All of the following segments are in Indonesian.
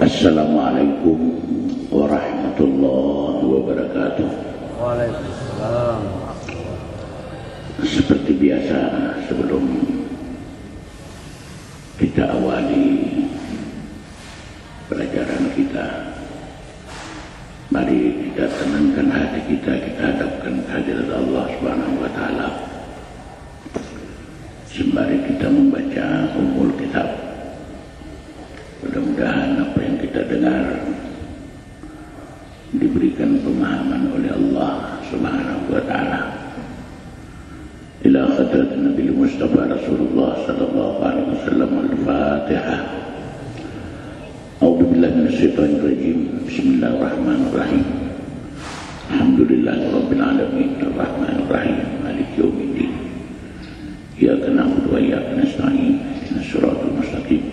Assalamualaikum warahmatullahi wabarakatuh. Waalaikumsalam. Seperti biasa, sebelum kita awali pelajaran kita, mari kita tenangkan hati kita, kita hadapkan kehadirat Allah Subhanahu wa taala. Sembari kita membaca Ummul Kitab, mudah-mudahan apa yang kita dengar diberikan pemahaman oleh Allah Subhanahu wa taala. Ila hadrat Nabi Mustafa Rasulullah sallallahu alaihi wasallam. Al-Fatihah. A'udzu billahi minasyaitonir rajim. Bismillahirrahmanirrahim. Alhamdulillahirabbil alamin. Arrahmanir rahim. Maliki yaumiddin. Iyyaka na'budu wa iyyaka nasta'in. Ihdinas siratal mustaqim.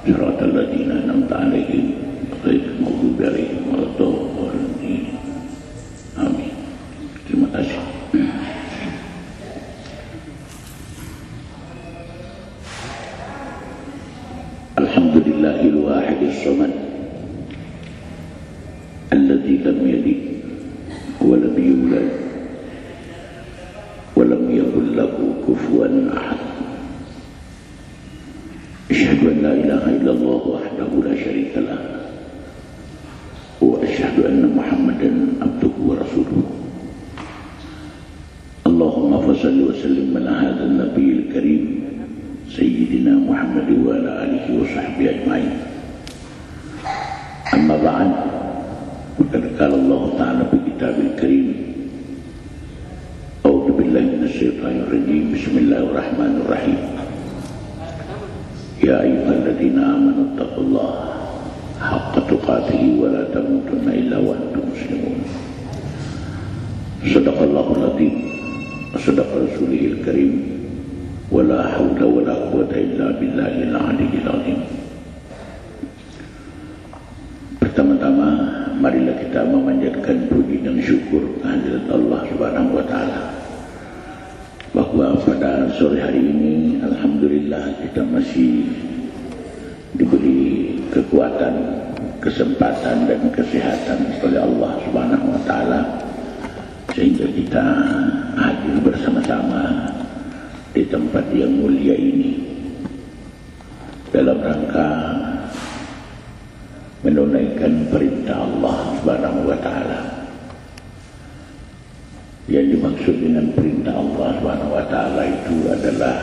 Siratal ladzina an'amta 'alaihim ghairil maghdubi 'alaihim waladdallin. Amin. Terima kasih. Alhamdulillahil wahidis samad alladzi lam yalid wa lam yulad wa lam yakul lahu kufuwan ahad. Asyhadu an la ilaha illallah wahdahu la syarika lah wa asyhadu anna Muhammadan abduhu wa rasuluh. Allahumma fashalli wa sallim ala hadzal nabiyil karim Sayyidina Muhammad wa ala alihi wa sahbihi ajma'in. Amma ba'd. Faqad qala Allah ta'ala fi kitabil karim. A'udzu billahi minasyaitonir rajim. Bismillahirrahmanirrahim. Ya ayyuhalladzina amanu taqullaha haqqa tuqatih wa la tamutunna illa wa antum muslimun. Shadaqallahul azim. Wa sadaqa rasulihil karim. Wala hawla wala quwwata illa billahil aliyyil azim. Pertama-tama marilah kita memanjatkan puji dan syukur kehadirat Allah Subhanahu wa taala, bahwa pada sore hari ini alhamdulillah kita masih diberi kekuatan, kesempatan dan kesehatan oleh Allah Subhanahu wa taala, sehingga kita hadir bersama-sama di tempat yang mulia ini dalam rangka menunaikan perintah Allah Subhanahu wa taala. Yang dimaksud dengan perintah Allah Subhanahu wa taala itu adalah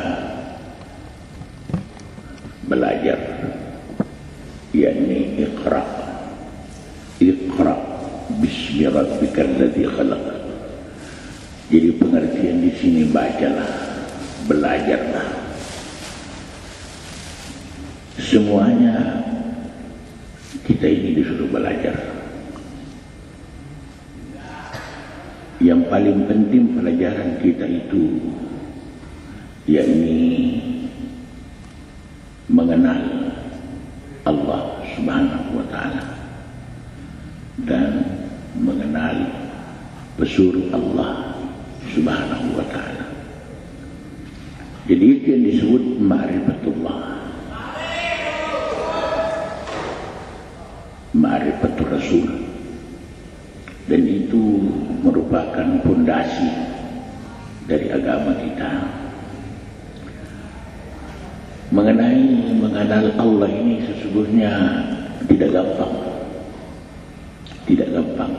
belajar, yakni iqra bismi rabbikal ladzi khalaq. Jadi pengertian di sini bacalah, belajarlah. Semuanya kita ini disuruh belajar. Yang paling penting pelajaran kita itu yakni mengenal Allah Subhanahu wa taala dan mengenal pesuruh Allah Subhanahu wa taala. Jadi itu yang disebut ma'rifatullah, ma'rifatul Rasul, dan itu merupakan fondasi dari agama kita. Mengenal Allah ini sesungguhnya tidak gampang, tidak gampang.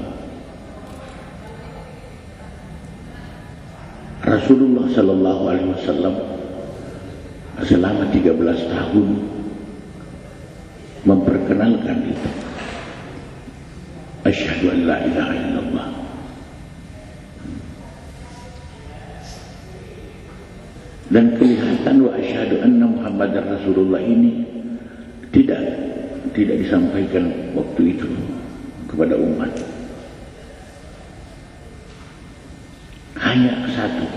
Rasulullah sallallahu alaihi wasallam selama 13 tahun memperkenalkan itu. Asyhadu an la ilaha illallah. Dan kelihatan wa asyhadu anna Muhammadar Rasulullah ini tidak disampaikan waktu itu kepada umat. Hanya satu,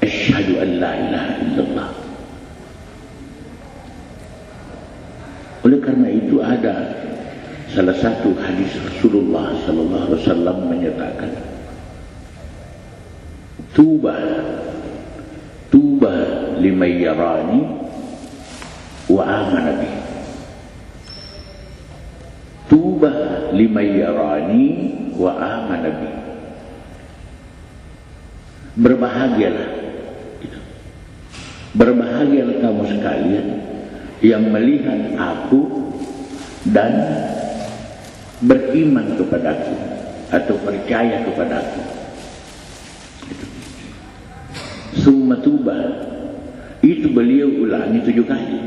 asyhadu an la ilaha illallah. Oleh karena itu ada salah satu hadis Rasulullah sallallahu alaihi wasallam menyatakan, tuba liman yarani wa amana bi. tubah liman yarani wa amana bi. Berbahagialah, berbahagialah kamu sekalian yang melihat aku dan beriman kepadaku atau percaya kepadaku. Summa tubah, itu beliau ulangi 7 kali.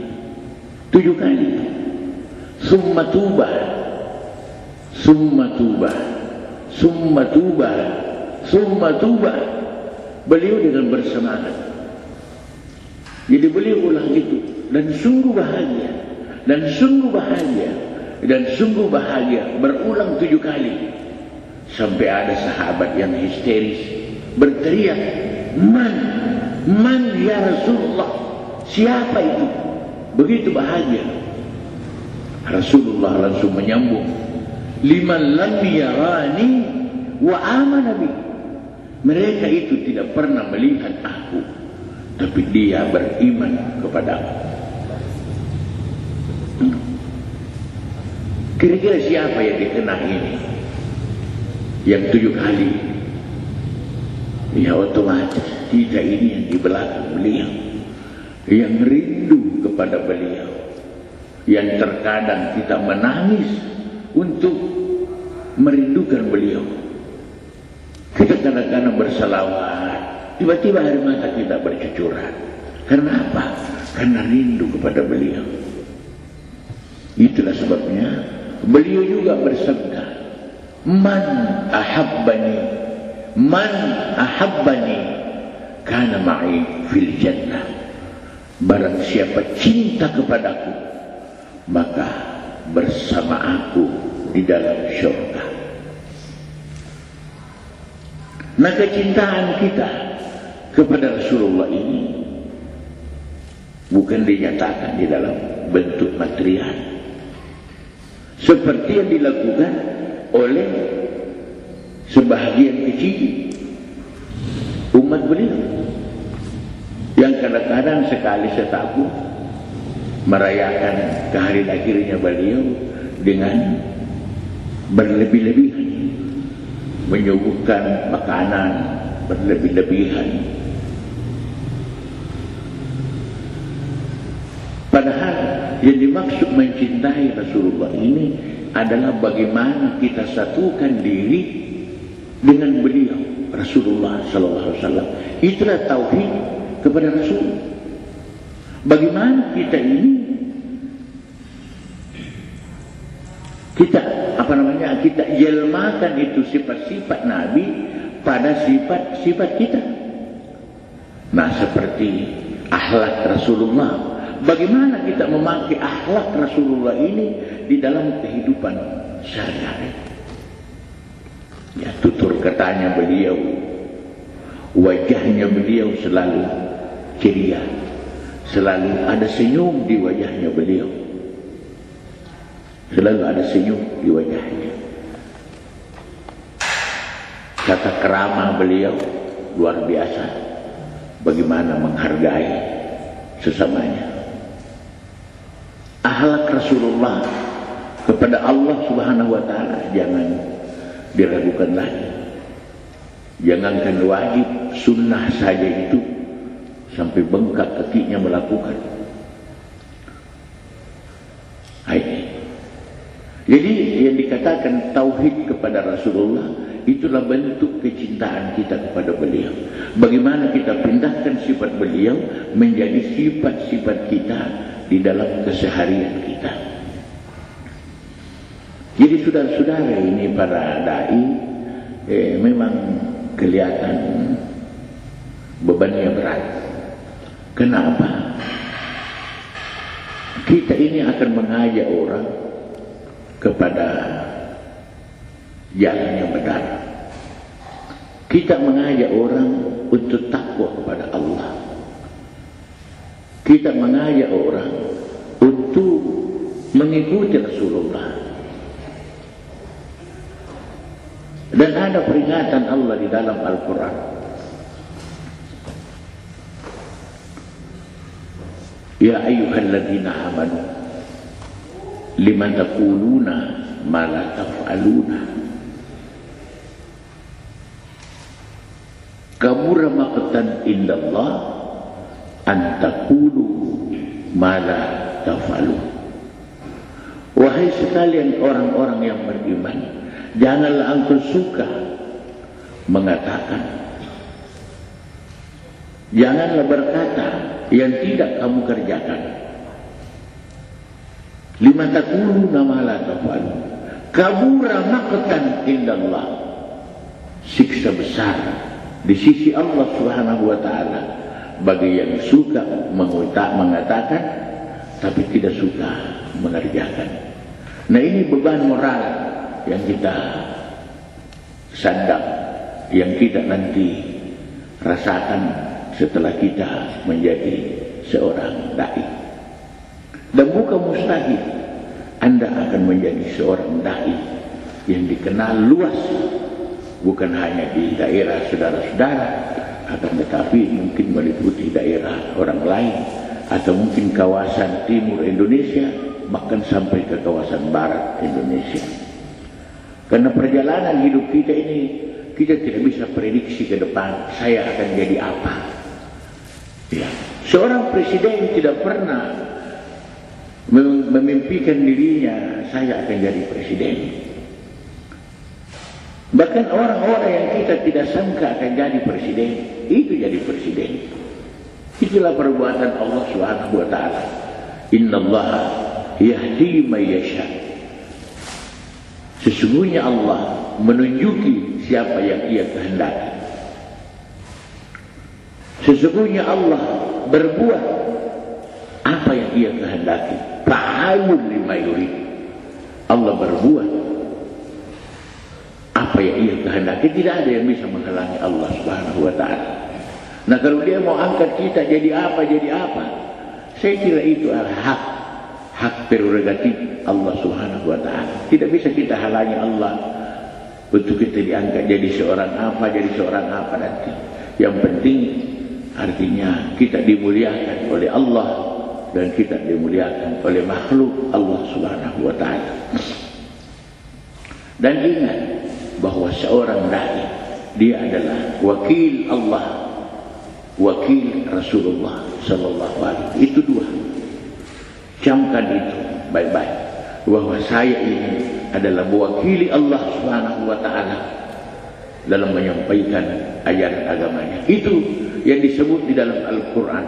7 kali. Summa tubah, summa tubah, summa tubah, summa tubah. Beliau dengan bersemangat. Jadi beliau ulang itu, dan sungguh bahagia, dan sungguh bahagia, dan sungguh bahagia, berulang 7 kali. Sampai ada sahabat yang histeris berteriak, man ya Rasulullah, siapa itu? Begitu bahagia. Rasulullah langsung menyambung, liman lam yarani wa amana bi. Mereka itu tidak pernah melihat aku, tapi dia beriman kepadaku. Kira-kira siapa yang dikenal ini? Yang 7 kali. Ya otomatis kita ini yang di belakang beliau, yang rindu kepada beliau, yang terkadang kita menangis untuk merindukan beliau. Kita kadang-kadang berselawat, tiba-tiba air mata kita bercucuran. Karena apa? Karena rindu kepada beliau. Itulah sebabnya beliau juga bersabda, man ahabbani kana ma'i fil jannah. Barang siapa cinta kepadaku, maka bersama aku di dalam syurga. Nah, kecintaan kita kepada Rasulullah ini bukan dinyatakan di dalam bentuk material seperti yang dilakukan oleh sebahagian kecil umat beliau, yang kadang-kadang sekali setahun merayakan kehari akhirnya beliau dengan berlebih-lebihan, menyuguhkan makanan berlebih-lebihan. Padahal yang dimaksud mencintai Rasulullah ini adalah bagaimana kita satukan diri dengan beliau, Rasulullah sallallahu alaihi wasallam. Itulah tauhid kepada Rasul. Bagaimana kita ini kita jelmakan itu sifat-sifat Nabi pada sifat-sifat kita. Nah, seperti akhlak Rasulullah, bagaimana kita memakai akhlak Rasulullah ini di dalam kehidupan sehari-hari. Ya, tutur katanya beliau, wajahnya beliau selalu ceria, selalu ada senyum di wajahnya beliau, selalu ada senyum di wajahnya. Kata kerama beliau luar biasa, bagaimana menghargai sesamanya. Akhlak Rasulullah kepada Allah Subhanahu wa taala jangan diragukan lagi. Jangankan wajib, sunnah saja itu sampai bengkak kakinya melakukan. Jadi yang dikatakan tauhid kepada Rasulullah itulah bentuk kecintaan kita kepada beliau. Bagaimana kita pindahkan sifat beliau menjadi sifat-sifat kita di dalam keseharian kita. Jadi saudara-saudara ini para dai memang kelihatan bebannya berat. Kenapa? Kita ini akan mengajak orang kepada jalan yang benar. Kita mengajak orang untuk takwa kepada Allah. Kita mengajak orang untuk mengikuti Rasulullah. Dan ada peringatan Allah di dalam Al-Quran. Ya ayyuhalladzina amanu liman taquluna ma la taf'aluna. Kabura maqtan indallah an taqulu ma la taf'alun. Wahai sekalian orang-orang yang beriman, janganlah engkau suka mengatakan, janganlah berkata yang tidak kamu kerjakan. Lima taquluna ma la taf'alun. Kabura maqtan indallah. Siksa besar di sisi Allah Subhanahu wa taala bagi yang suka mengatakan tapi tidak suka mengerjakan. Nah, ini beban moral yang kita sadar, yang kita nanti rasakan setelah kita menjadi seorang dai. Dan bukan mustahil Anda akan menjadi seorang dai yang dikenal luas, bukan hanya di daerah saudara-saudara, akan tetapi mungkin meliputi daerah orang lain, atau mungkin kawasan timur Indonesia, bahkan sampai ke kawasan barat Indonesia. Karena perjalanan hidup kita ini, kita tidak bisa prediksi ke depan saya akan jadi apa. Ya. Seorang presiden tidak pernah memimpikan dirinya saya akan jadi presiden. Bahkan orang-orang yang kita tidak sangka akan jadi presiden, itu jadi presiden. Itulah perbuatan Allah Subhanahu wa taala. Innallaha yahdi may yasha. Sesungguhnya Allah menunjuki siapa yang Ia kehendaki. Sesungguhnya Allah berbuat apa yang Ia kehendaki. Fa'alun lima yurid. Allah berbuat apa yang Ia kehendaki. Tidak ada yang bisa menghalangi Allah Subhanahu wa taala. Nah, kalau Dia mau angkat kita jadi apa, saya kira itu adalah hak prerogatif Allah Subhanahu wa taala. Tidak bisa kita halangi Allah untuk kita diangkat jadi seorang apa nanti. Yang penting artinya kita dimuliakan oleh Allah dan kita dimuliakan oleh makhluk Allah Subhanahu wa taala. Dan ingat bahwa seorang dai dia adalah wakil Allah, wakil Rasulullah sallallahu alaihi wasallam. Itu dua. Camkan itu baik-baik, bahwa saya ini adalah mewakili Allah Subhanahu wa taala dalam menyampaikan ajaran agamanya. Itu yang disebut di dalam Al-Qur'an,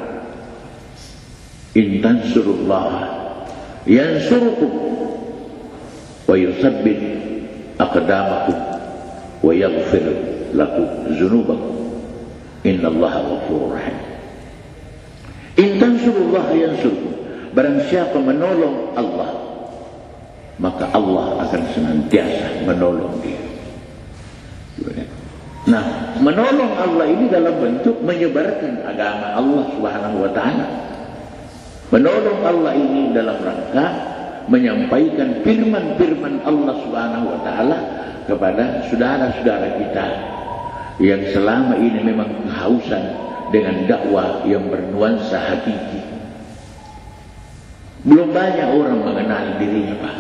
in tansurullaha yansurukum wa yutsabbit aqdamakum wa yaghfir lakum dzunubakum innallaha ghafurur rahim. In tansurullaha yansurukum. Barang siapa menolong Allah, maka Allah akan senantiasa menolong dia. Nah, menolong Allah ini dalam bentuk menyebarkan agama Allah Subhanahu wa taala. Menolong Allah ini dalam rangka menyampaikan firman-firman Allah Subhanahu wa taala kepada saudara-saudara kita yang selama ini memang kehausan dengan dakwah yang bernuansa hakiki. Belum banyak orang mengenal dirinya, Pak.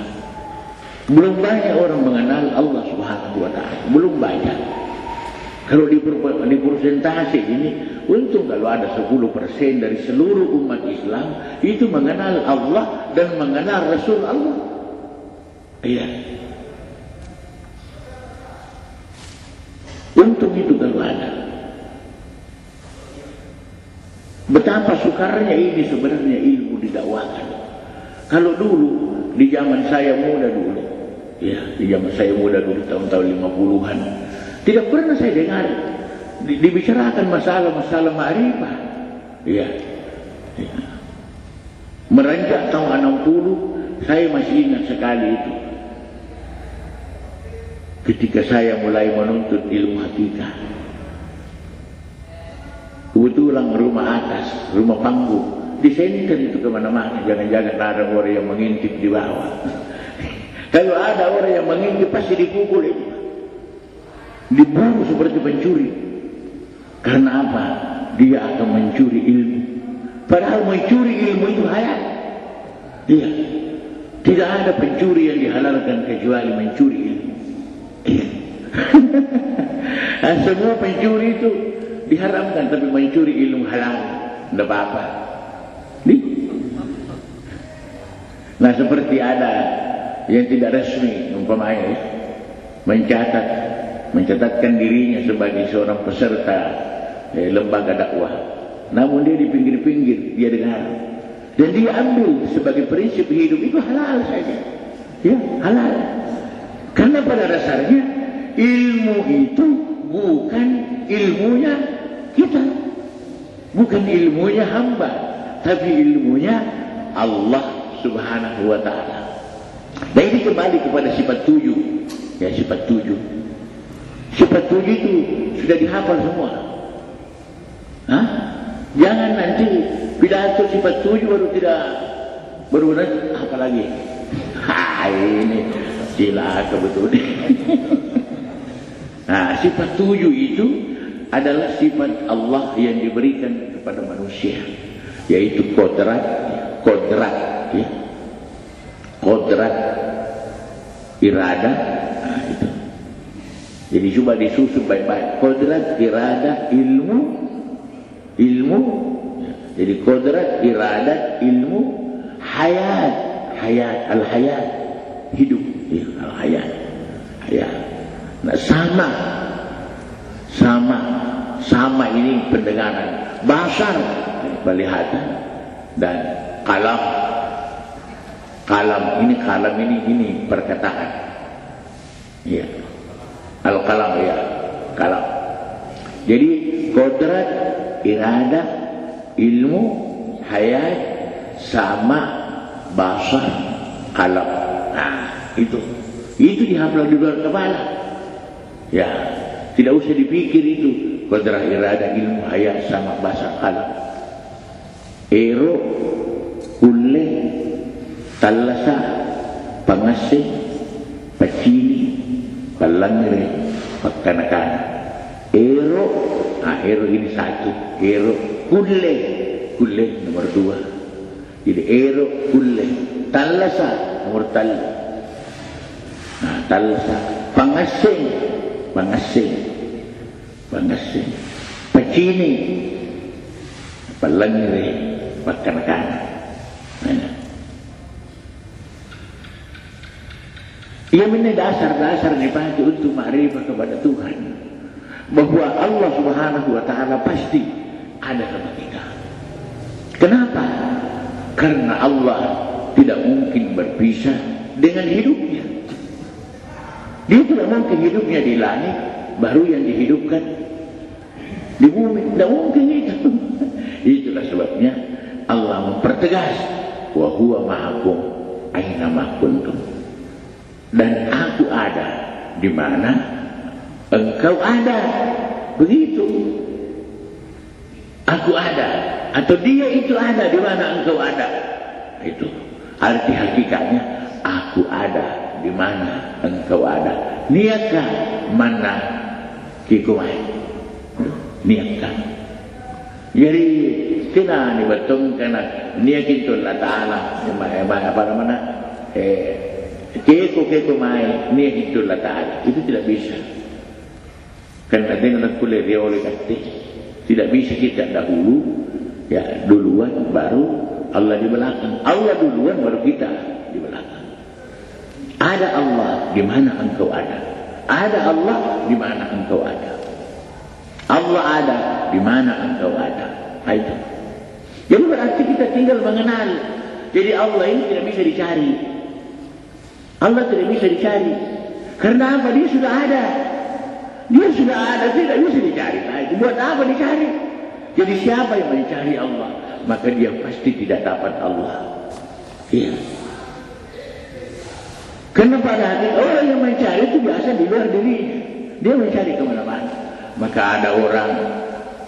Belum banyak orang mengenal Allah Subhanahu wa taala. Belum banyak. Kalau di persentase ini, untung kalau ada 10% dari seluruh umat Islam itu mengenal Allah dan mengenal Rasul Allah. Iya. Untung itu kalau ada. Betapa sukarnya ini sebenarnya ilmu didakwakan. Kalau dulu, di zaman saya muda dulu, ya, di zaman saya muda dulu tahun-tahun 50-an, tidak pernah saya dengar dibicarakan masalah-masalah ma'rifah. Ya. Ya. Meranjak tahun 60, saya masih ingat sekali itu. Ketika saya mulai menuntut ilmu hakikat. Kebetulan rumah atas, rumah panggung, disenter itu kemana-mana. Jangan-jangan ada orang yang mengintip di bawah. Kalau ada orang yang mengintip pasti dipukul itu. Diburu seperti pencuri. Karena apa? Dia akan mencuri ilmu. Padahal mencuri ilmu itu halal. Iya. Tidak ada pencuri yang dihalalkan kecuali mencuri ilmu. Semua pencuri itu diharamkan, tapi mencuri ilmu halal tidak apa-apa. Nah, seperti ada yang tidak resmi umpamanya mencatatkan dirinya sebagai seorang peserta lembaga dakwah, namun dia di pinggir-pinggir dia dengar dan dia ambil sebagai prinsip hidup itu halal saja, ya halal, karena pada dasarnya ilmu itu bukan ilmunya kita, bukan ilmunya hamba, tapi ilmunya Allah Subhanahu wa ta'ala. Nah, ini kembali kepada sifat 7. Ya, sifat 7. Sifat 7 itu sudah dihafal semua. Hah? Jangan nanti pidato sifat 7 baru nanti apa lagi? Ini cilaka betul. Nah, sifat 7 itu adalah sifat Allah yang diberikan kepada manusia, yaitu kodrat, ya. Kodrat, irada, nah itu. Jadi coba disusun baik-baik. Kodrat, irada, ilmu. Jadi kodrat, irada, ilmu, hayat, al-hayat, hidup, ya, al-hayat, hayat. Nah, sama ini pendengaran, basar, penglihatan, dan kalam ini perkataan. Ya. Al-kalam, ya, kalam. Jadi kodrat, irada, ilmu, hayat, sama, basar, kalam. Nah, itu dihafal di luar kepala. Ya, tidak usah dipikir itu. Kodrat, irada, ilmu, hayat, sama, basar, kalam. Ero, kulle, tallasa, pangasih, pacini, palangre, pakkanakana. Ero, ero ini satu. Ero, kulle nomor 2. Jadi ero, kulle, tallasa nomor talla. Nah, tallasa, pangasih, pacini, palangre, pakkanakana. Ia ini dasar-dasar dipakai untuk makrifat kepada Tuhan, bahwa Allah Subhanahu wa ta'ala pasti ada sama kita. Kenapa? Karena Allah tidak mungkin berpisah dengan hidupnya. Dia tidak mungkin hidupnya di langit baru yang dihidupkan di bumi, tidak mungkin itu. Itulah sebabnya Allah mempertegas, wa huwa ma'akum aina ma kuntum. Dan aku ada di mana engkau ada. Begitu. Aku ada, atau dia itu ada di mana engkau ada. Itu arti hakikatnya, aku ada di mana engkau ada. Niatkah mana kikumai? Niatkah? Jadi kena ni betul kena niakin tu Allah Taala apa namanya? Keko mai niakin tu Allah Taala. Itu tidak bisa. Karena dengan kuliah dia oleh kata tidak bisa kita dahulu, ya duluan baru Allah di belakang. Allah duluan baru kita di belakang. Ada Allah di mana engkau ada. Ada Allah di mana engkau ada. Allah ada di mana engkau ada. Itu. Jadi berarti kita tinggal mengenal. Jadi Allah ini tidak bisa dicari. Allah tidak bisa dicari. Karena apa? Dia sudah ada. Dia sudah ada, tidak bisa dicari lagi. Buat apa dicari? Jadi siapa yang mencari Allah, maka dia pasti tidak dapat Allah. Iya. Karena pada hati orang yang mencari itu biasa di luar dirinya. Dia mencari kemana-mana. Maka ada orang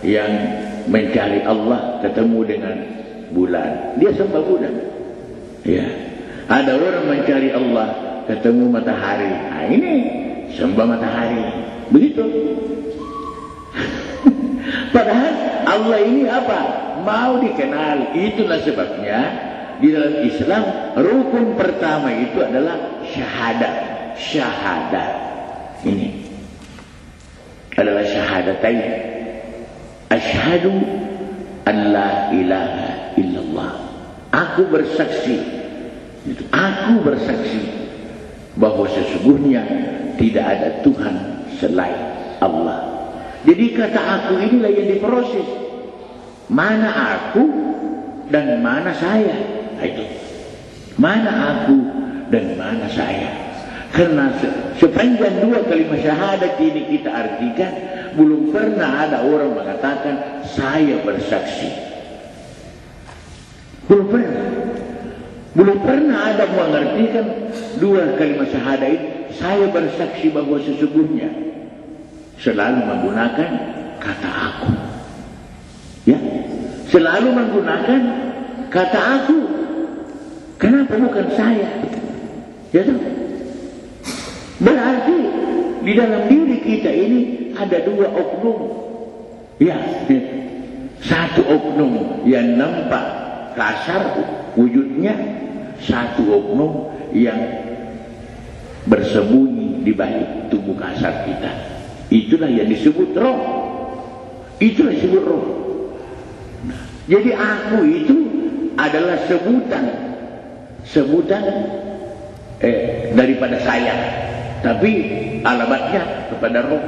yang mencari Allah ketemu dengan bulan, dia sembah bulan. Ya. Ada orang mencari Allah ketemu matahari. Nah, ini sembah matahari. Begitu. Padahal Allah ini apa? Mau dikenal. Itulah sebabnya di dalam Islam rukun pertama itu adalah syahadat. Syahadat ini adalah syahadatain. Asyhadu an la ilaha illallah. Aku bersaksi bahwa sesungguhnya tidak ada Tuhan selain Allah. Jadi kata aku inilah yang diproses. Mana aku dan mana saya. Itu. Mana aku dan mana saya. Karena sepanjang dua kalimat syahadat ini kita artikan, belum pernah ada orang mengatakan saya bersaksi. Belum pernah ada mengartikan dua kalimat syahadat ini, saya bersaksi bahwa sesungguhnya, selalu menggunakan kata aku. Ya, selalu menggunakan kata aku. Kenapa bukan saya? Ya tahu? Berarti di dalam diri kita ini ada dua oknum. Ya, satu oknum yang nampak kasar wujudnya, satu oknum yang bersembunyi di balik tubuh kasar kita. Itulah yang disebut roh. Itulah yang disebut roh. Nah, jadi aku itu adalah sebutan daripada saya, tapi alamatnya kepada roh.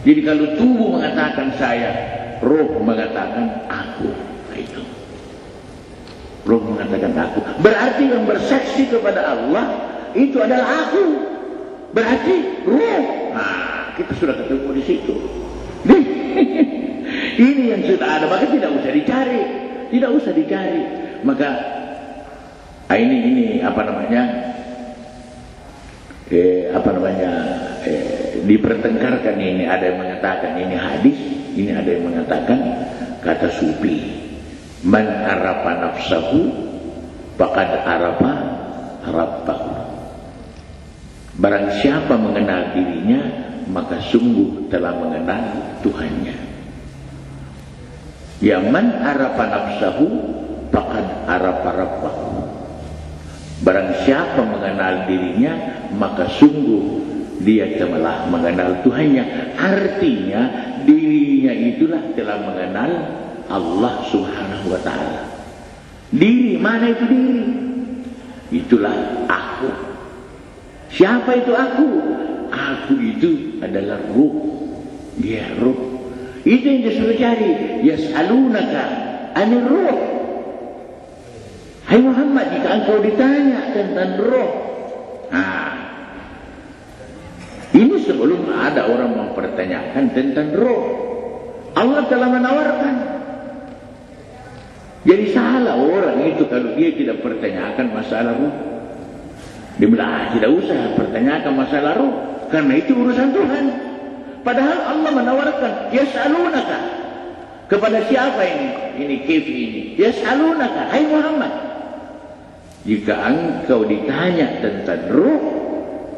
Jadi kalau tubuh mengatakan saya, roh mengatakan aku. Itu roh mengatakan aku. Berarti yang bersaksi kepada Allah itu adalah aku. Berarti roh. Nah, kita sudah ketemu di situ. Ini yang sudah ada, maka tidak usah dicari. Maka ini dipertengkarkan. Ini ada yang mengatakan ini hadis, ini ada yang mengatakan kata sufi, man arafa nafsahu faqad arafa rabbahu. Barang siapa mengenal dirinya, maka sungguh telah mengenal Tuhannya. Ya man arafa nafsahu faqad arafa rabbahu. Barang siapa mengenal dirinya, maka sungguh dia telah mengenal Tuhannya. Artinya dirinya itulah telah mengenal Allah Subhanahu wa ta'ala. Diri, mana itu diri? Itulah aku. Siapa itu aku? Aku itu adalah ruh. Dia ruh. Itu yang disuruh cari. Yas'alunaka anir ruh. Hai Muhammad, jika engkau ditanya tentang roh. Nah, ini sebelum ada orang mempertanyakan tentang roh, Allah telah menawarkan. Jadi salah orang itu kalau dia tidak pertanyakan masalah roh. Dia bilang, tidak usah pertanyakan masalah roh, karena itu urusan Tuhan. Padahal Allah menawarkan, yas'alunaka. Kepada siapa ini? Ini kefi ini. Yas'alunaka, hai Muhammad, jika engkau ditanya tentang roh,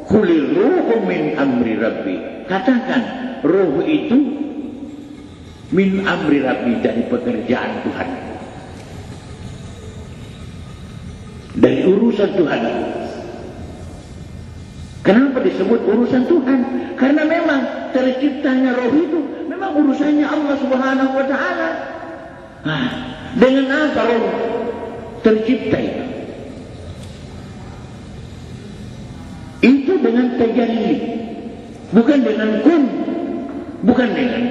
kulir ruhu min amri rabbi. Katakan, roh itu min amri rabbi, dari pekerjaan Tuhan, dari urusan Tuhan. Kenapa disebut urusan Tuhan? Karena memang terciptanya roh itu memang urusannya Allah Subhanahu wa ta'ala. Nah, dengan apa roh tercipta itu? Itu dengan tajalli, bukan dengan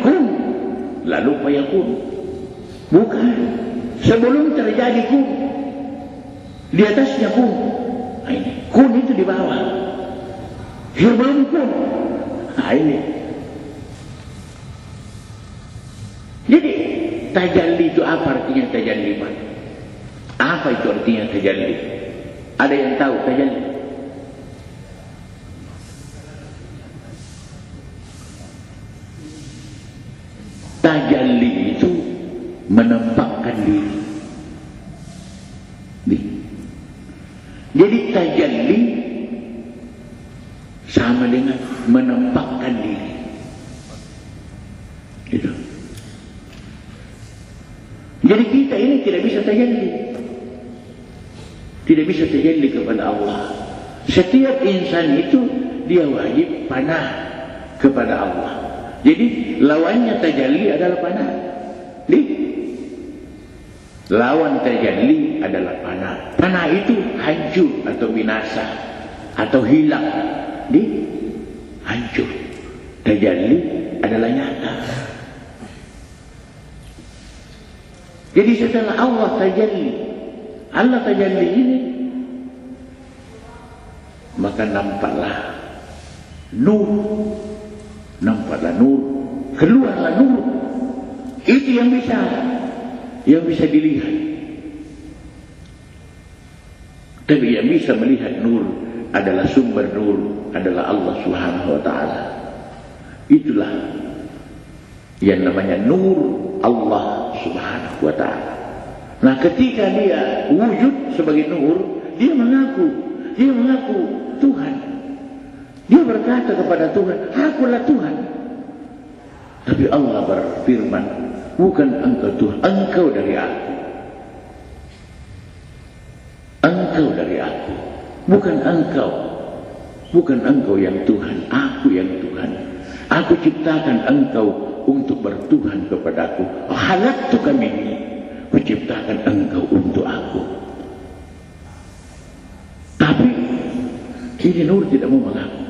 kun, lalu fayakun, bukan. Sebelum terjadi kun, di atasnya kun. Nah, ini kun itu di bawah, sebelum kun. Nah, ini. Jadi tajalli itu apa artinya tajalli, Pak? Apa itu artinya tajalli? Ada yang tahu tajalli? Tajalli itu menampakkan diri. Jadi tajalli sama dengan menampakkan diri. Itu. Jadi kita ini tidak bisa tajalli. Tidak bisa tajalli kepada Allah. Setiap insan itu dia wajib panah kepada Allah. Jadi lawannya tajalli adalah panah. Lawan tajalli adalah panah. Panah itu hancur atau binasa atau hilang. Hancur. Tajalli adalah nyata. Jadi setelah Allah tajalli ini, maka nampaklah nur, keluarlah nur. Itu yang bisa dilihat. Tapi yang bisa melihat nur adalah sumber nur, adalah Allah Subhanahu wa ta'ala. Itulah yang namanya nur Allah Subhanahu wa ta'ala. Nah, ketika dia wujud sebagai nur, dia mengaku Tuhan. Dia berkata kepada Tuhan, akulah Tuhan. Tapi Allah berfirman, bukan engkau Tuhan, engkau dari aku. Engkau dari aku. Bukan engkau yang Tuhan, aku yang Tuhan. Aku ciptakan engkau untuk bertuhan kepadaku. Khalaqtuka minni, kuciptakan engkau untuk aku. Tapi ini nur tidak mau mengaku.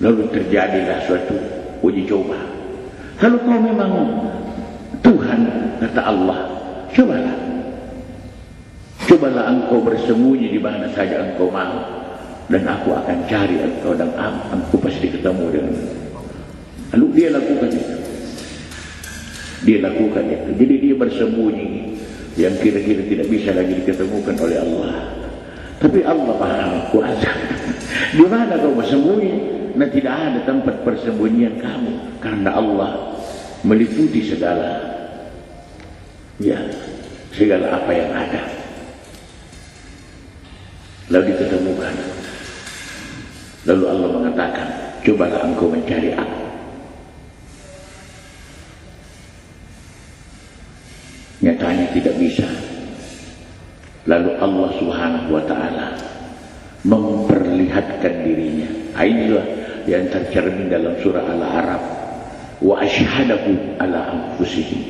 Lalu terjadilah suatu uji coba. Kalau kau memang Tuhan, kata Allah, cobalah engkau bersembunyi di mana saja engkau mau, dan aku akan cari engkau, dan aku pasti ketemu dengan. Lalu dia lakukan itu. Jadi dia bersembunyi yang kira-kira tidak bisa lagi diketemukan oleh Allah. Tapi Allah paham kuasa. Di mana kau bersembunyi? Nah, tidak ada tempat persembunyian kamu, karena Allah meliputi segala apa yang ada. Lalu diketemukan. Lalu Allah mengatakan, cobalah engkau mencari aku. Nyatanya tidak bisa. Lalu Allah Subhanahu wa ta'ala memperlihatkan dirinya. Inilah yang tercermin dalam surah Al-A'raf. Wa asyhadahu ala anfusihim.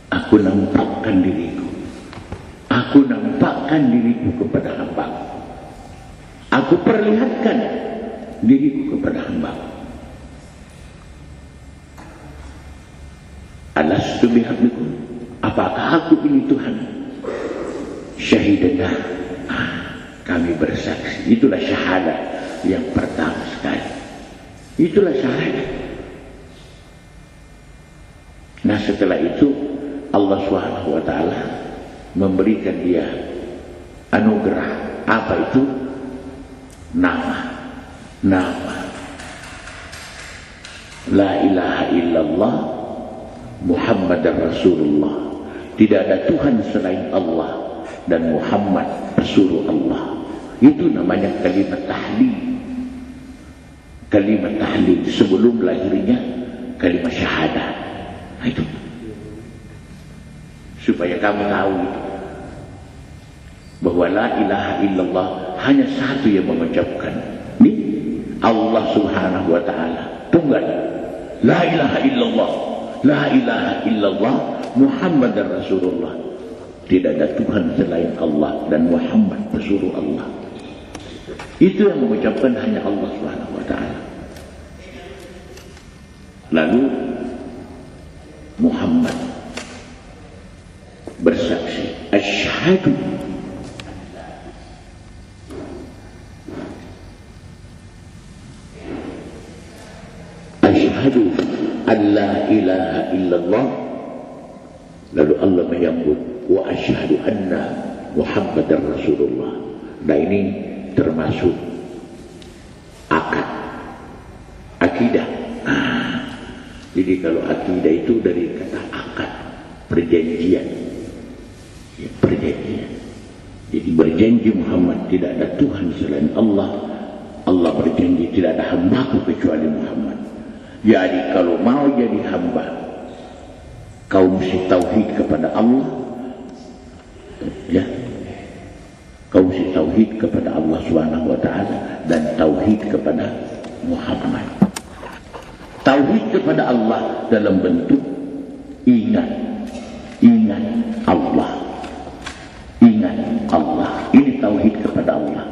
Aku nampakkan diriku kepada hamba. Aku perlihatkan diriku kepada hamba. Alastu bihabbikum, apakah aku ini Tuhan? Syahidana, kami bersaksi. Itulah syahadat yang pertama sekali. Itulah syahadat. Nah, setelah itu Allah Subhanahu wa ta'ala memberikan dia anugerah. Apa itu? Nama. La ilaha illallah Muhammadar Rasulullah. Tidak ada Tuhan selain Allah, dan Muhammad pesuruh Allah. Itu namanya kalimat tahlil. Kalimat tahlil sebelum lahirnya kalimat syahadat. Itu supaya kamu tahu itu, bahwa la ilaha illallah hanya satu yang mengucapkan. Ini Allah Subhanahu wa ta'ala tunggal. La ilaha illallah, la ilaha illallah Muhammadar Rasulullah. Tidak ada Tuhan selain Allah, dan Muhammad pesuruh Allah. Itu yang mengucapkan hanya Allah Subhanahu wa ta'ala. Lalu Muhammad bersaksi, asyhadu an la ilaha illallah. Lalu Allah menyambut, wa asyhadu anna Muhammadar Rasulullah. Nah, ini termasuk akidah. Jadi kalau akidah itu dari kata akad, perjanjian. Ya, perjanjian. Jadi berjanji Muhammad tidak ada Tuhan selain Allah. Allah berjanji tidak ada hambaku kecuali Muhammad. Jadi kalau mau jadi hamba, kau mesti tauhid kepada Allah. Ya. Kausi tauhid kepada Allah Subhanahu wa taala dan tauhid kepada Muhammad. Tauhid kepada Allah dalam bentuk ingat Allah. Ingat Allah. Ini tauhid kepada Allah.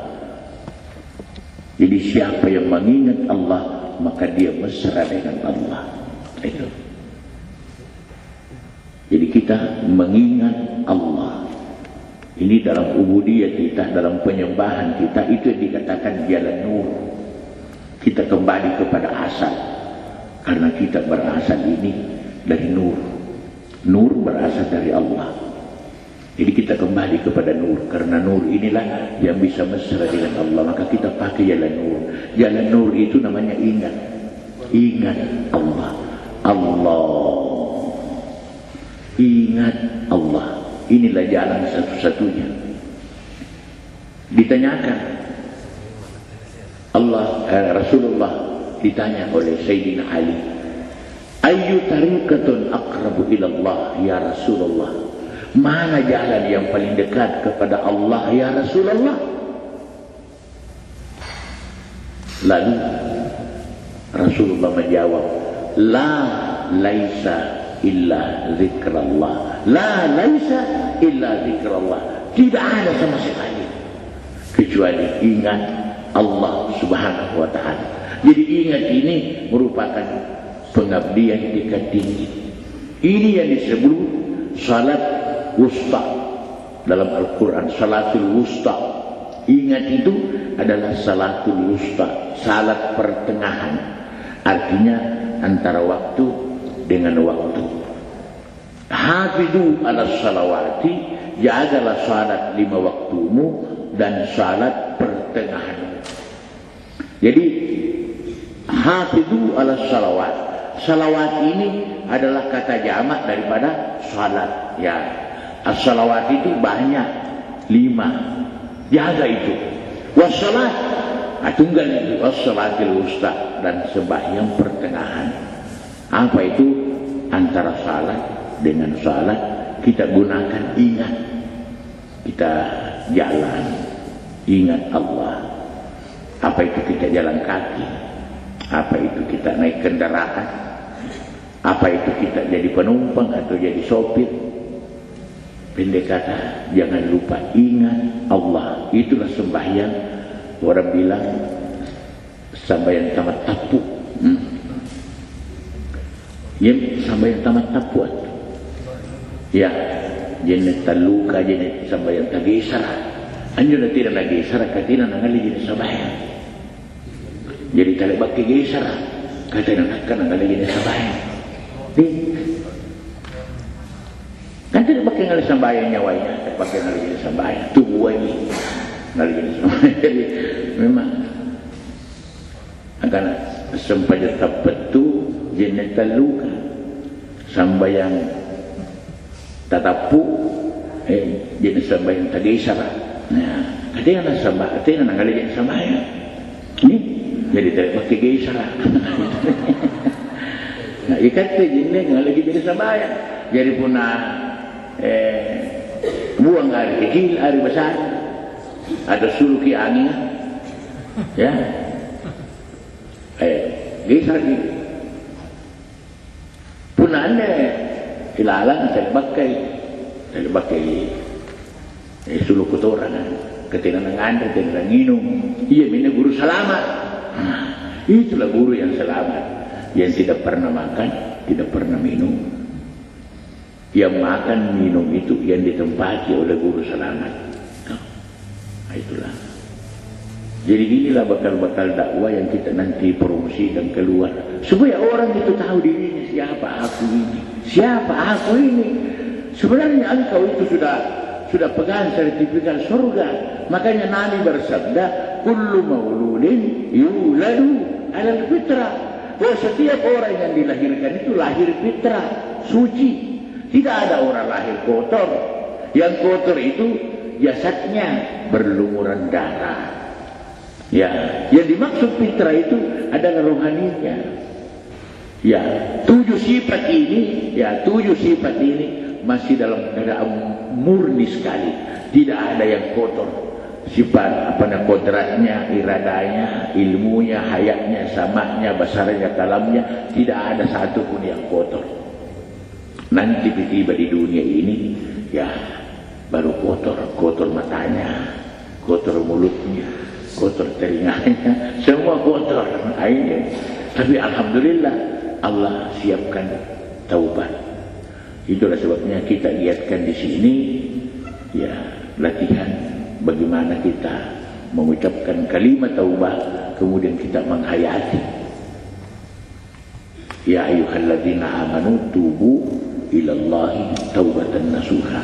Jadi siapa yang mengingat Allah, maka dia mesra dengan Allah. Itu. Jadi kita mengingat Allah. Ini dalam ubudiyah kita, dalam penyembahan kita, itu yang dikatakan jalan nur. Kita kembali kepada asal. Karena kita berasal ini dari nur. Nur berasal dari Allah. Jadi kita kembali kepada nur. Karena nur inilah yang bisa mesra dengan Allah. Maka kita pakai jalan nur. Jalan nur itu namanya ingat. Ingat Allah. Allah. Ingat Allah. Inilah jalan satu-satunya. Ditanyakan Rasulullah ditanya oleh Sayyidina Ali, "Ayyu tariqatun aqrabu ila Allah ya Rasulullah?" Mana jalan yang paling dekat kepada Allah ya Rasulullah? Lalu Rasulullah menjawab, "La laisa illa zikrullah." La laisa illa zikrullah. Tidak ada sama sekali kecuali ingat Allah Subhanahu wa taala. Jadi ingat ini merupakan pengabdian tingkat tinggi. Ini yang disebut salat wusta dalam Al-Quran, salatul wusta. Ingat itu adalah salatul wusta, salat pertengahan. Artinya antara waktu dengan waktu. Hafidhu ala salawati, jagalah salat 5 waktumu dan salat pertengahan. Jadi hafidhu ala salawat. Salawat ini adalah kata jamak daripada salat. Ya, as-salawat itu banyak, 5. Jaga itu. Wassalat, tunggal itu. Wassalatil wusta, dan sembahyang pertengahan. Apa itu? Antara salat dengan salat kita gunakan ingat. Kita jalan, ingat Allah. Apa itu kita jalan kaki? Apa itu kita naik kendaraan? Apa itu kita jadi penumpang atau jadi sopir? Pendek kata, jangan lupa ingat Allah. Itulah sembahyang. Orang bilang sembahyang tamat tapu. Ya, sembahyang tamat tapu. Ya, jenis taluka, jenis sembahyang tagisara. Anjo na tidak nagisara, katina nangali jenis sembahyang. Jadi kalau pakai gisara, katina nangali jenis sembahyang. Kan tidak pakai ngali sembahyang nyawanya, tidak pakai ngali jenis sembahyang. Tubuh ini ngali jenis sembahyang. Jadi memang akan sempat tapetu jenis taluka, sembahyang tatapu, jenis sembahyang tagisara. Nah, kadang nangali jenis sembahyang. Ini jadi tidak pakai gisara. Nah, ikat jenis ngali jenis sembahyang. Jadi punah buang air kecil, air besar, ada suluki angin, ya, gisar gitu. Punah anda ilalang saya pakai suluk kotoran, ketika anda tidak minum, iya minum guru selamat. Nah, itulah guru yang selamat, yang tidak pernah makan, tidak pernah minum. Yang makan minum itu yang ditempati oleh guru selamat. Nah, itulah. Jadi inilah bakal-bakal dakwah yang kita nanti promosi dan keluar. Supaya orang itu tahu dirinya, siapa aku ini. Siapa aku ini. Sebenarnya engkau itu sudah pegang sertifikat surga. Makanya Nabi bersabda, kullu mauludin yuladu alal fitrah. Bahwa setiap orang yang dilahirkan itu lahir fitrah, suci. Tidak ada orang lahir kotor. Yang kotor itu jasadnya berlumuran darah. Ya, yang dimaksud fitrah itu adalah rohaninya. Ya, 7 sifat ini masih dalam keadaan murni sekali. Tidak ada yang kotor. sifat kodratnya, iradanya, ilmunya, hayatnya, samanya, basarnya, kalamnya, tidak ada satu pun yang kotor. Nanti tiba di dunia ini, ya baru kotor matanya, kotor mulutnya, kotor telinganya, semua kotor. Akhirnya, tapi alhamdulillah Allah siapkan taubat. Itulah sebabnya kita giatkan di sini, ya latihan bagaimana kita mengucapkan kalimat taubah, kemudian kita menghayati. Ya ayyuhalladzina amanu tubu ilallahi taubatan nasuha.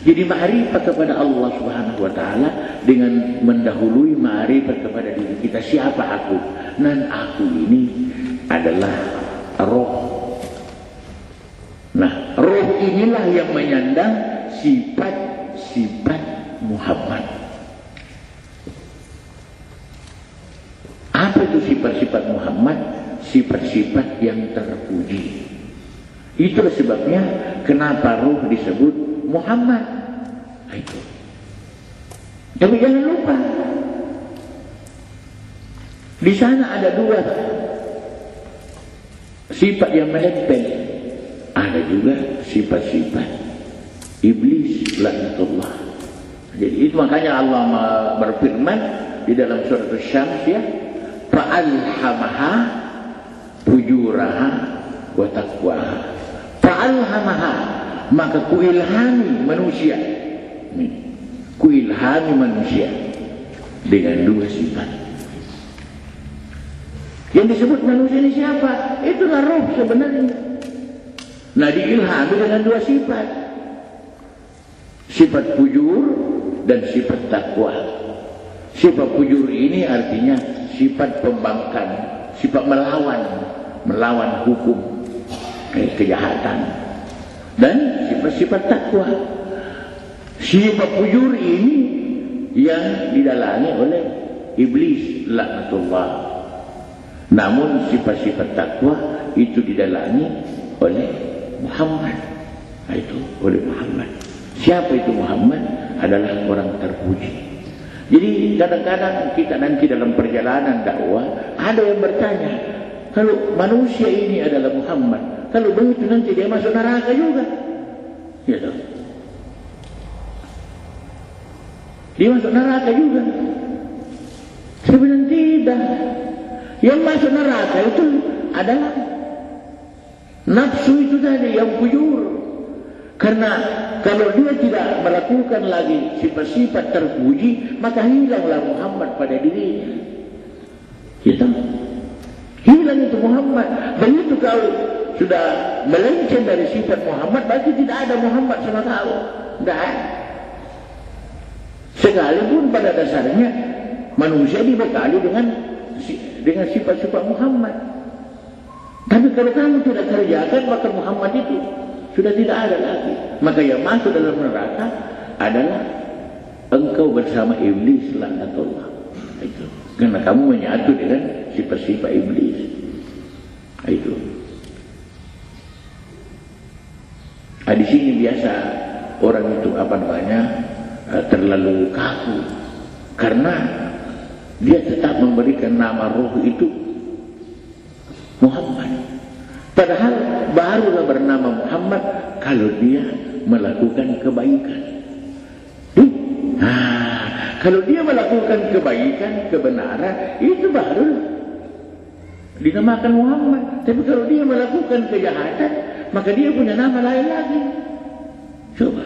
Jadi ma'rifat kepada Allah Subhanahu wa taala dengan mendahului ma'rifat kepada diri kita, siapa aku? Dan aku ini adalah roh. Nah, roh inilah yang menyandang sifat Muhammad. Apa itu sifat-sifat Muhammad? Sifat-sifat yang terpuji. Itulah sebabnya kenapa roh disebut Muhammad. Itu. Tapi jangan lupa, di sana ada dua sifat yang menempel. Ada juga sifat-sifat iblis laknatullah. Jadi itu makanya Allah berfirman di dalam surat Asy-Syams, ya, fa'alhamaha fujuraha wa taqwaha. Fa'alhamaha, maka kuilhami manusia. Kuilhami manusia dengan dua sifat. Yang disebut manusia ini siapa? Itulah roh sebenarnya. Nah, diilhami dengan dua sifat. Sifat fujur dan sifat takwa. Sifat fujur ini artinya sifat pembangkang, sifat melawan hukum, kejahatan. Dan sifat-sifat takwa. Sifat fujur ini yang didalangi oleh iblis laknatullah. Namun sifat-sifat takwa itu didalangi oleh Muhammad. Itu oleh Muhammad. Siapa itu Muhammad? Adalah orang terpuji. Jadi kadang-kadang kita nanti dalam perjalanan dakwah ada yang bertanya, kalau manusia ini adalah Muhammad, kalau begitu nanti dia masuk neraka juga? Ya toh? Dia masuk neraka juga? Sebenarnya tidak. Yang masuk neraka itu adalah nafsu itu tadi yang fujur. Karena kalau dia tidak melakukan lagi sifat-sifat terpuji, maka hilanglah Muhammad pada dirinya. Gitu? Hilang itu Muhammad. Begitu kau sudah melenceng dari sifat Muhammad, berarti tidak ada Muhammad sama kau. Tidak ada. Sekalipun pada dasarnya manusia dibekali dengan sifat-sifat Muhammad. Tapi kalau kamu tidak kerjakan, maka Muhammad itu sudah tidak ada lagi. Maka yang masuk dalam neraka adalah engkau bersama iblis laknatullah. Itu. Karena kamu menyatu dengan sifat-sifat iblis. Itu. Di sini biasa orang itu terlalu kaku. Karena dia tetap memberikan nama roh itu Muhammad. Padahal barulah bernama Muhammad kalau dia melakukan kebaikan. Kalau dia melakukan kebaikan, kebenaran, itu baru dinamakan Muhammad. Tapi kalau dia melakukan kejahatan, maka dia punya nama lain lagi. Coba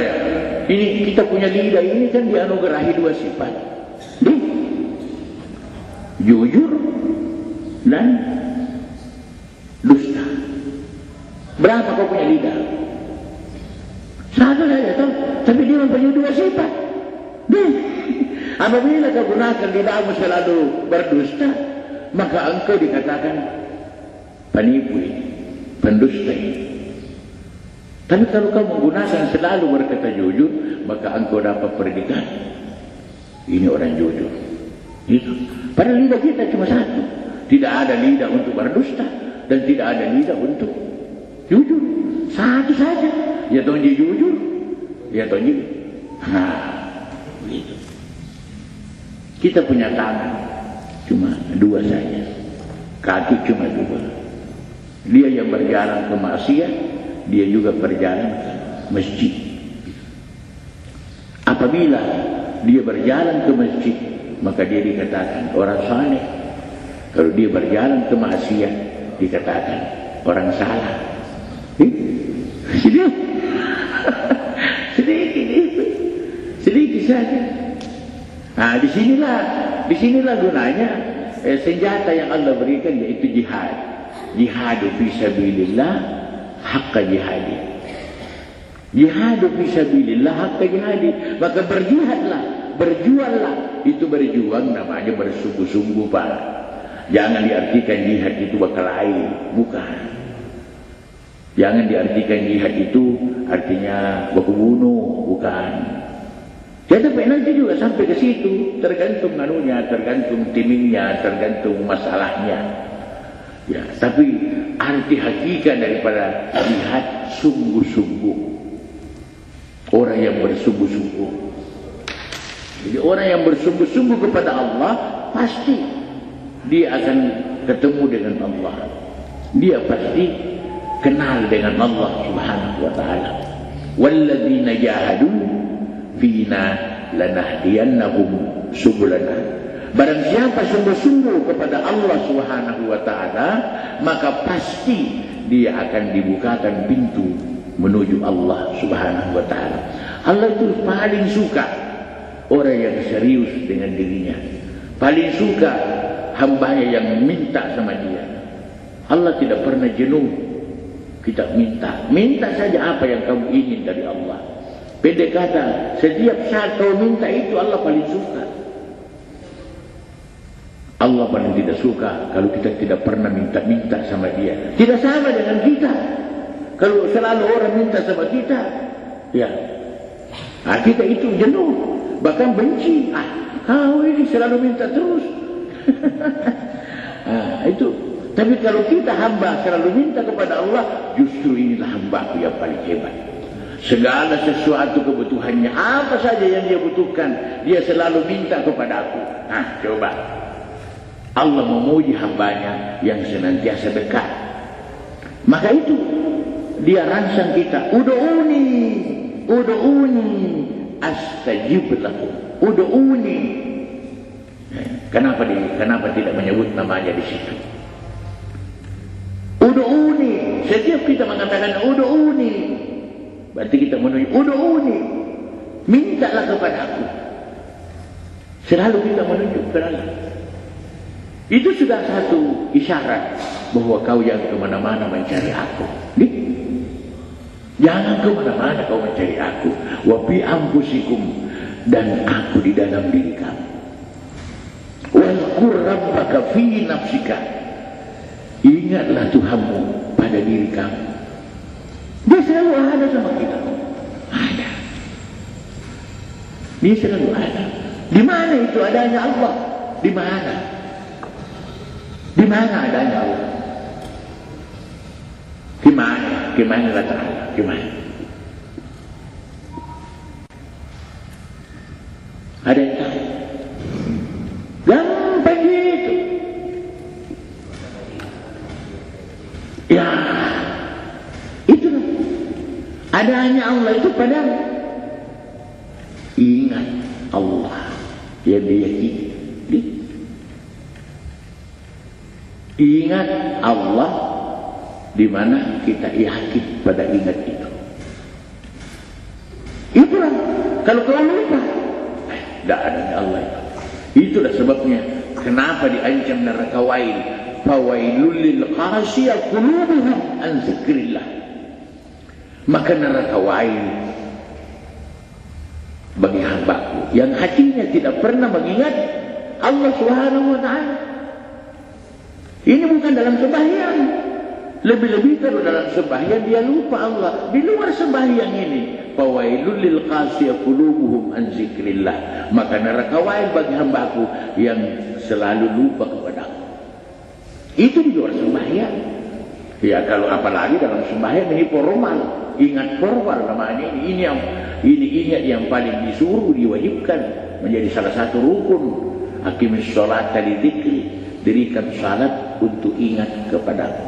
ya. Ini kita punya lidah ini kan dianugerahi dua sifat. Jujur dan dusta. Berapa kau punya lidah? Satu saja tahu, tapi dia mempunyai dua sifat. Apabila kau gunakan lidahmu selalu berdusta, maka engkau dikatakan penipu ini, pendusta ini. Tapi kalau kau menggunakan selalu berkata jujur, maka engkau dapat predikat ini orang jujur. Itu. Padahal lidah kita cuma satu. Tidak ada lidah untuk berdusta dan tidak ada lidah untuk jujur. Satu saja. Ya tonji jujur, ya tonji Nah, begitu. Kita punya tangan cuma 2 saja, kaki cuma 2. Dia yang berjalan ke maksiat, dia juga berjalan ke masjid. Apabila dia berjalan ke masjid, maka dia dikatakan orang saleh. Kalau dia berjalan ke maksiat, dikatakan orang salah. Sedikit saja. Nah, disinilah gunanya senjata yang Allah berikan, yaitu jihad. Jihadu fi sabilillah haqqa jihadi. Jihadu fi sabilillah haqqa jihadi. Maka berjihadlah, berjuanglah. Itu berjuang namanya bersungguh-sungguh, Pak. Jangan diartikan jihad itu berkelahi, bukan. Jangan diartikan jihad itu artinya baku bunuh, bukan. Ya, tapi nanti juga sampai ke situ, tergantung anunya, tergantung timingnya, tergantung masalahnya. Ya, tapi arti hakikat daripada jihad sungguh-sungguh. Orang yang bersungguh-sungguh. Jadi orang yang bersungguh-sungguh kepada Allah, pasti dia akan ketemu dengan Allah. Dia pasti kenal dengan Allah Subhanahu wa ta'ala. Walladzina jahadu fina lanahdiyannahum subulana. Barang siapa sungguh-sungguh kepada Allah Subhanahu wa ta'ala, maka pasti dia akan dibukakan pintu menuju Allah Subhanahu wa ta'ala. Allah itu paling suka orang yang serius dengan dirinya, paling suka hambanya yang minta sama dia. Allah tidak pernah jenuh kita minta saja apa yang kamu ingin dari Allah. Pendek kata, setiap saat kau minta itu Allah paling suka. Allah paling tidak suka kalau kita tidak pernah minta sama dia. Tidak sama dengan kita. Kalau selalu orang minta sama kita, ya, kita itu jenuh, bahkan benci. Kau ini selalu minta terus. Itu. Tapi kalau kita hamba selalu minta kepada Allah, justru inilah hambaku yang paling hebat. Segala sesuatu kebutuhannya, apa saja yang dia butuhkan, dia selalu minta kepada aku. Coba. Allah memuji hambanya yang senantiasa dekat. Maka itu dia rangsang kita, Ud'uni astajib lakum. Ud'uni. Kenapa tidak menyebut namanya di situ? Ud'uni. Setiap kita mengatakan Ud'uni, berarti kita menuju Ud'uni. Mintalah kepada aku. Selalu kita menuju ke Allah. Itu sudah satu isyarat bahwa kau yang kemana-mana mencari aku. Jangan kemana-mana kau mencari aku. Wa fi anfusikum, dan aku di dalam diri kamu. Wazkur rabbaka fi nafsika. Ingatlah Tuhanmu pada diri kamu. Dia selalu ada sama kita. Ada. Dia selalu ada. Di mana itu adanya Allah? Di mana? Di mana adanya Allah? Di mana? Di mana Allah Ta'ala? Di mana? Ada yang tahu? Gampang gitu. Ya, itulah adanya Allah itu padamu. Ingat Allah yang diyakini. Ingat Allah di mana kita yakin pada ingat itu. Itulah kalau kau lupa, tidak adanya Allah itu. Itulah sebabnya kenapa diancam neraka wail. Fawailul lil qasiyah qulubuhum an dzikrillah. Maka neraka wail bagi hambaku yang hatinya tidak pernah mengingat Allah Subhanahu wa ta'ala. Ini bukan dalam sembahyang. Lebih-lebih kalau dalam sembahyang dia lupa Allah. Di luar sembahyang ini, fawailul lil qasiyah qulubuhum an dzikrillah. Maka neraka wail bagi hambaku yang selalu lupa kepada aku. Itu di luar sembahyang. Ya, kalau apalagi dalam sembahyang ini formal. ingat forward namanya ini ingat yang paling disuruh, diwajibkan menjadi salah satu rukun. Aqimis sholata lidzikri, dirikan salat untuk ingat kepadaku.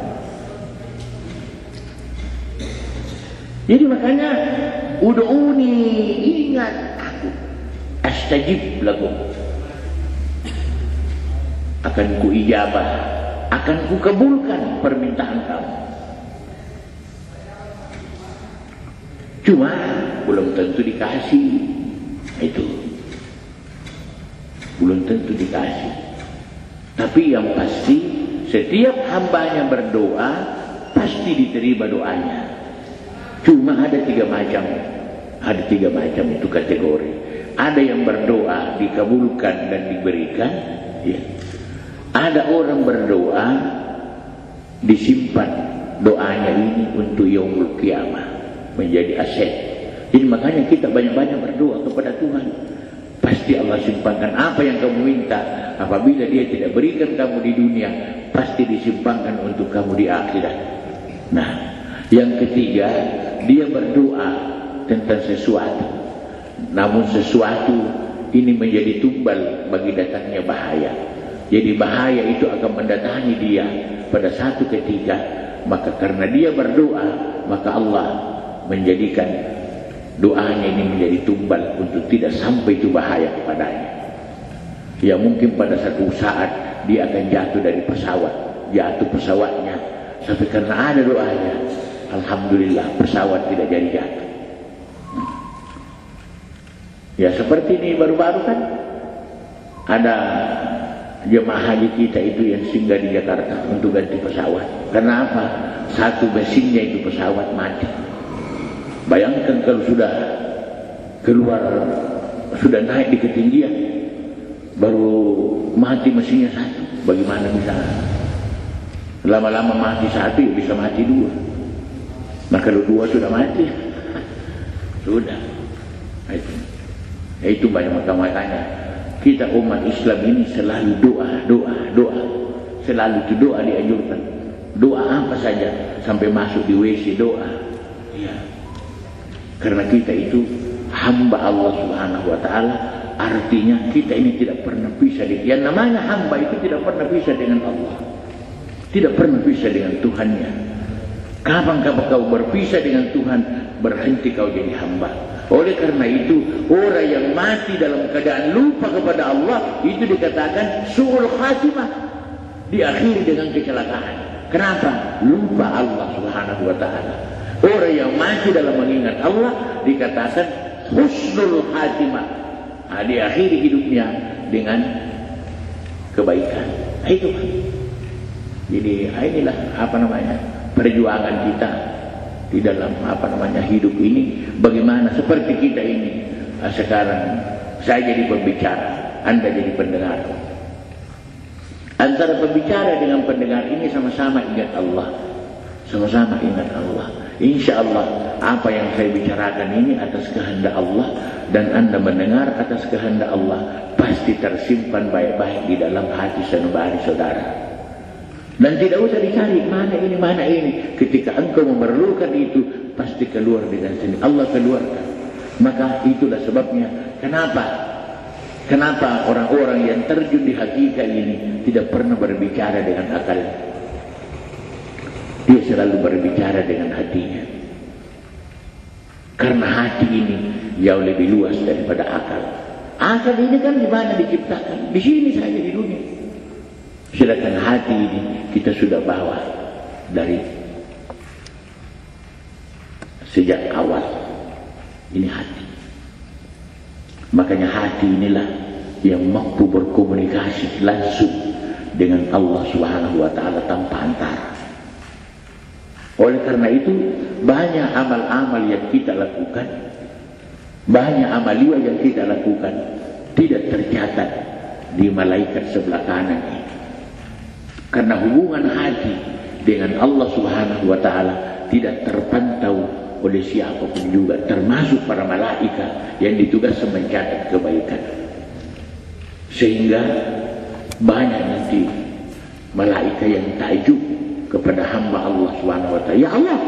Jadi makanya ud'uni, ingat aku, astajib lakum, akan ku ijabah, akan ku kabulkan permintaan kamu. Cuma belum tentu dikasih, itu belum tentu dikasih. Tapi yang pasti setiap hambanya berdoa pasti diterima doanya. Cuma ada tiga macam itu kategori. Ada yang berdoa dikabulkan dan diberikan, ya. Ada orang berdoa disimpan doanya ini untuk yaumul qiyamah, menjadi aset. Jadi makanya kita banyak-banyak berdoa kepada Tuhan. Pasti Allah simpankan apa yang kamu minta. Apabila Dia tidak berikan kamu di dunia, pasti disimpankan untuk kamu di akhirat. Nah, yang ketiga, dia berdoa tentang sesuatu, namun sesuatu ini menjadi tumbal bagi datangnya bahaya. Jadi bahaya itu akan mendatangi dia pada satu ketika. Maka karena dia berdoa, maka Allah menjadikan doanya ini menjadi tumbal untuk tidak sampai itu bahaya kepadanya. Ya mungkin pada satu saat dia akan jatuh dari pesawat, jatuh pesawatnya, tapi karena ada doanya, alhamdulillah pesawat tidak jadi jatuh. Ya seperti ini baru-baru kan ada jemaah haji kita itu yang singgah di Jakarta untuk ganti pesawat. Kenapa? Satu mesinnya itu pesawat mati. Bayangkan kalau sudah keluar, sudah naik di ketinggian, baru mati mesinnya satu, bagaimana bisa? Lama-lama mati satu, ya bisa mati dua. Nah kalau dua sudah mati, sudah. Itu banyak makanya kita umat Islam ini selalu doa. Selalu itu doa dianjurkan. Doa apa saja, sampai masuk di WC doa. Ya. Karena kita itu hamba Allah Subhanahu wa taala, artinya kita ini tidak pernah pisah dengan yang namanya hamba itu, tidak pernah pisah dengan Allah. Tidak pernah pisah dengan Tuhannya. Kapan kau berpisah dengan Tuhan, berhenti kau jadi hamba. Oleh karena itu, orang yang mati dalam keadaan lupa kepada Allah, itu dikatakan su'ul khatimah, diakhiri dengan kecelakaan. Kenapa? Lupa Allah Subhanahu wa taala. Orang yang mati dalam mengingat Allah dikatakan husnul khatimah, diakhiri hidupnya dengan kebaikan. Itu kan. Jadi inilah perjuangan kita di dalam hidup ini. Bagaimana seperti kita ini sekarang, saya jadi pembicara, Anda jadi pendengar. Antara pembicara dengan pendengar ini sama-sama ingat Allah, sama-sama ingat Allah. Insya Allah apa yang saya bicarakan ini atas kehendak Allah, dan Anda mendengar atas kehendak Allah, pasti tersimpan baik-baik di dalam hati sanubari saudara. Dan tidak usah dicari mana ini. Ketika engkau memerlukan itu, pasti keluar dengan sendiri. Allah keluarkan. Maka itulah sebabnya kenapa orang-orang yang terjun di hakikat ini tidak pernah berbicara dengan akal. Dia selalu berbicara dengan hatinya. Karena hati ini jauh lebih luas daripada akal. Akal ini kan di mana diciptakan? Di sini saja di dunia. Sedangkan hati ini kita sudah bawa dari sejak awal. Ini hati. Makanya hati inilah yang mampu berkomunikasi langsung dengan Allah Subhanahu wa taala tanpa antara. Oleh karena itu, banyak amal-amal yang kita lakukan, banyak amalia yang kita lakukan tidak tercatat di malaikat sebelah kanan ini. Karena hubungan hati dengan Allah Subhanahu wa taala tidak terpantau oleh siapapun juga, termasuk para malaikat yang ditugaskan mencatat kebaikan. Sehingga banyak nanti malaikat yang takjub kepada hamba Allah Subhanahu wa taala. Ya Allah,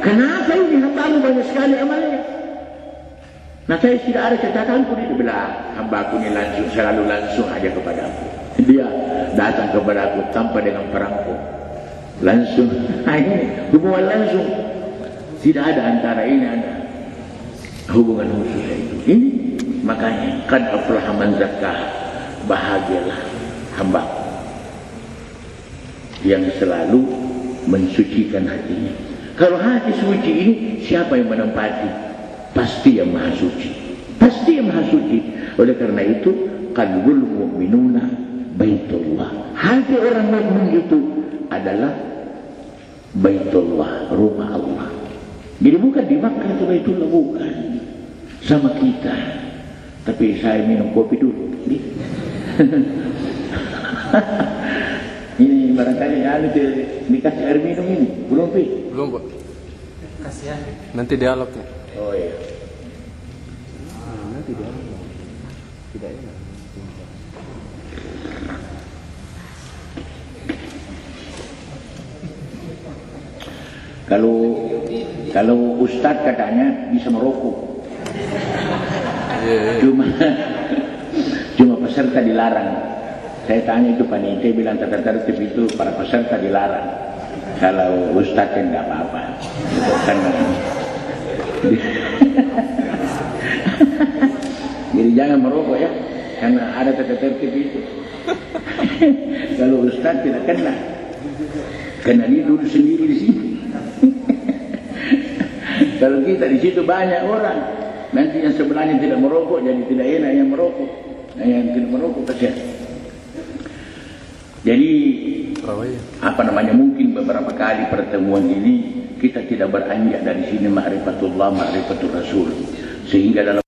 kenapa ini hambamu banyak sekali amalnya? Nah saya tidak ada catatanku, dia bilang hambaku ini selalu langsung aja kepada aku. Dia datang kepada aku tanpa dengan perangko, langsung. Ini hubungan langsung, tidak ada antara ini ada hubungan khusus itu. Ini makanya kan aflaha man zakkaha, bahagialah hamba yang selalu mensucikan hatinya. Kalau hati suci ini siapa yang menempati? Pasti yang maha suci, pasti yang maha suci. Oleh karena itu qalbul mu'minuna baitullah, hati orang mukmin itu adalah baitullah, rumah Allah. Jadi bukan di Makkah itu baitullah, bukan sama kita. Tapi saya minum kopi dulu. Ini barangkali dikasih air minum ini belum Pi? Belum Pak. Kasih ya. Nanti dialognya. Oh iya. Nanti dialog. Tidak enak. Kalau Ustadz katanya bisa merokok. Cuma peserta dilarang. Saya tanya itu panitia bilang tertib itu para peserta dilarang. Kalau Ustadz kan nggak apa-apa. Kan jadi jangan merokok ya, karena ada tertib itu. Kalau Ustadz tidak kena, karena dia duduk sendiri di sini. Kalau kita di situ banyak orang, nanti yang sebelahnya tidak merokok, jadi tidak enak yang merokok. Nah, yang tidak merokok kasihan. Jadi mungkin beberapa kali pertemuan ini kita tidak beranjak dari sini ma'rifatullah, ma'rifatul Rasul, sehingga dalam